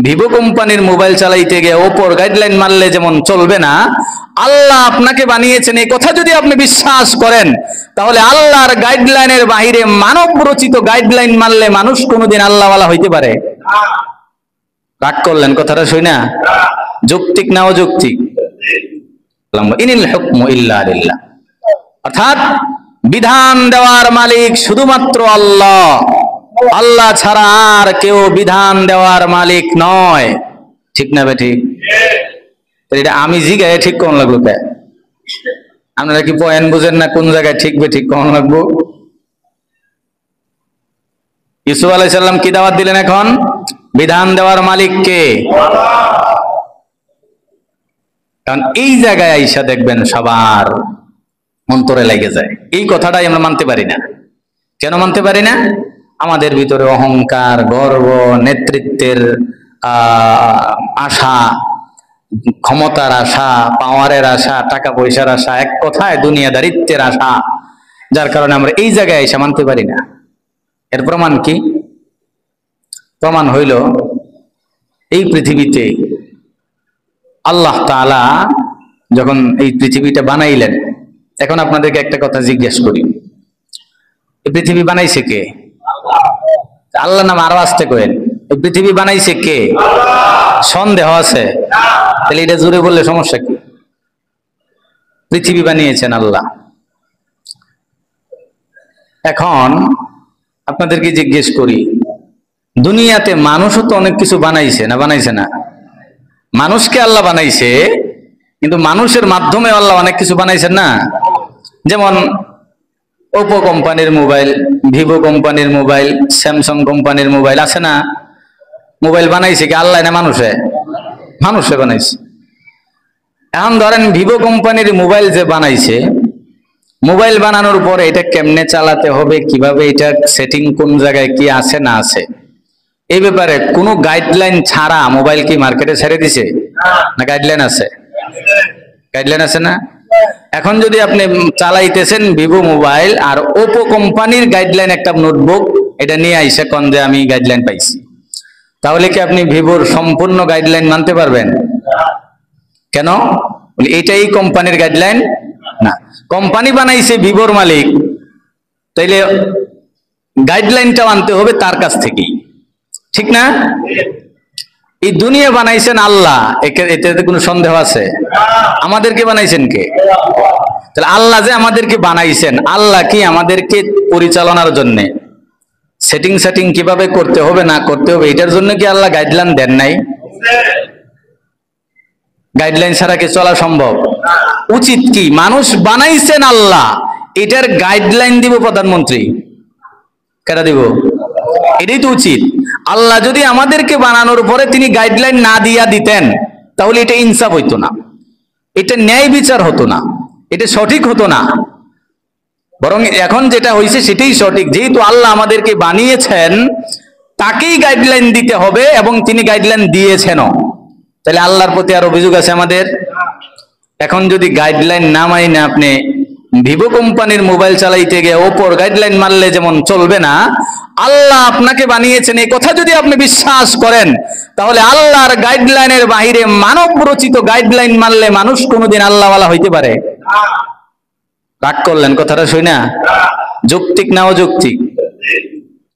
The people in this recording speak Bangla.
ভিভো কোম্পানির মোবাইল চালাইতে গিয়ে ওপোর গাইডলাইন মানলে যেমন চলবে না, আল্লাহ আপনাকে বানিয়েছেন এই কথা যদি আপনি বিশ্বাস করেন, তাহলে আল্লাহর গাইডলাইনের বাহিরে মানব রচিত গাইডলাইন মানলে মানুষ কোনোদিন আল্লাহওয়ালা হইতে পারে? রাগ করলেন কথাটা শুই না? যৌক্তিক না অযৌক্তিক? ইনিল হুকমু ইল্লা লিল্লাহ, অর্থাৎ বিধান দেওয়ার মালিক শুধুমাত্র আল্লাহ, আল্লাহ ছাড়া আর কেউ বিধান দেওয়ার মালিক নয়। ঠিক না বেঠিক? এটা আমি জিগায় ঠিক কোন লাগলো? কে আপনারা কি পয়েন্ট বুঝেন না? কোন জায়গায় ঠিক বেঠিক কোন লাগবো? ইউসুফ আলাইহিস সালাম কি দাওয়াত দিলেন? এখন বিধান দেওয়ার মালিক কে? কারণ এই জায়গায় আইসা দেখবেন সবার অন্তরে লেগে যায়। এই কথাটাই আমরা মানতে পারি না। কেন মানতে পারি না? আমাদের ভিতরে অহংকার, গর্ব, নেতৃত্বের আশা, ক্ষমতার আশা, পাওয়ারের আশা, টাকা পয়সার আশা, এক কথায় দুনিয়াদারিত্বের আশা, যার কারণে আমরা এই জায়গায় এসে মানতে পারি না। এর প্রমাণ কি? প্রমাণ হইল এই পৃথিবীতে আল্লাহ তাআলা যখন এই পৃথিবীটা বানাইলেন, এখন আপনাদেরকে একটা কথা জিজ্ঞেস করি, এই পৃথিবী বানাইছে কে? আল্লাহ নাম আরো আসতে করেন, এই পৃথিবী বানাইছে কে? সন্দেহ আছে? তাহলে এটা জোরে বললে সমস্যা কি? পৃথিবী বানিয়েছেন আল্লাহ। এখন আপনাদেরকে জিজ্ঞেস করি, দুনিয়াতে মানুষও তো অনেক কিছু বানাইছে না? বানাইছে না? মানুষকে আল্লাহ বানাইছে, কিন্তু মানুষের মাধ্যমে আল্লাহ অনেক কিছু বানাইছেন না? যেমন ওপো কোম্পানির মোবাইল, ভিভো কোম্পানির মোবাইল, স্যামসাং কোম্পানির মোবাইল আছে না? মোবাইল বানাইছে কি আল্লাহ না মানুষে? মানুষে বানাইছে। এখন ধরেন ভিভো কোম্পানির মোবাইল যে বানাইছে, মোবাইল বানানোর পরে এটা কেমনে চালাতে হবে, কিভাবে এটা সেটিং, কোন জায়গায় কি আছে না আছে, এই ব্যাপারে কোনো গাইডলাইন ছাড়া মোবাইল কি মার্কেটে ছেড়ে দিছে? না গাইডলাইন আছে? গাইডলাইন আছে না? এখন যদি আপনি চালাইতেছেন ভিভো মোবাইল আর ওপো কোম্পানির গাইডলাইন একটা নোটবুক, এটা নিয়ে আইসা কোন যে আমি গাইডলাইন পাইছি, তাহলে কি আপনি ভিভোর সম্পূর্ণ গাইডলাইন মানতে পারবেন? কেন? এটাই কোম্পানির গাইডলাইন না। কোম্পানি বানাইছে ভিভোর মালিক, তাইলে গাইডলাইনটাও আনতে হবে তার কাছ থেকেই, ঠিক না? এই দুনিয়া বানাইছেন আল্লাহ, এতে কোনো সন্দেহ আছে? আমাদেরকে বানাইছেন কে? তাহলে আল্লাহ যে আমাদেরকে বানাইছেন, আল্লাহ কি আমাদেরকে পরিচালনার জন্য সেটিং কিভাবে করতে হবে না করতে হবে, এটার জন্য কি আল্লাহ গাইডলাইন দেন নাই? গাইডলাইন ছাড়া কি চলা সম্ভব? উচিত কি মানুষ বানাইছেন আল্লাহ, এটার গাইডলাইন দিব প্রধানমন্ত্রী? কেন দিব? এটাই তো উচিত। আল্লাহ যদি আমাদেরকে বানানোর পরে তিনি গাইডলাইন না দিয়া দিতেন, তাহলে এটা ইনসাফ হইতো না, এটা ন্যায় বিচার হতো না, এটা সঠিক হতো না। বরং এখন যেটা হয়েছে সেটাই সঠিক। যেহেতু আল্লাহ আমাদেরকে বানিয়েছেন, তাকেই গাইডলাইন দিতে হবে এবং তিনি গাইডলাইন দিয়েছেনও। তাহলে আল্লাহর প্রতি আর অভিযোগ আছে আমাদের? এখন যদি গাইডলাইন না মাইনে আপনি ভিভো কোম্পানির মোবাইল চালাইতে গিয়ে ওপোর গাইডলাইন মানলে যেমন চলবে না, আল্লাহ আপনাকে বানিয়েছেন এই কথা যদি আপনি বিশ্বাস করেন, তাহলে আল্লাহর গাইডলাইনের বাহিরে মানব রচিত গাইডলাইন মানলে মানুষ কোনোদিন আল্লাহওয়ালা হইতে পারে? রাগ করলেন কথাটা শুই না? যৌক্তিক না অযৌক্তিক?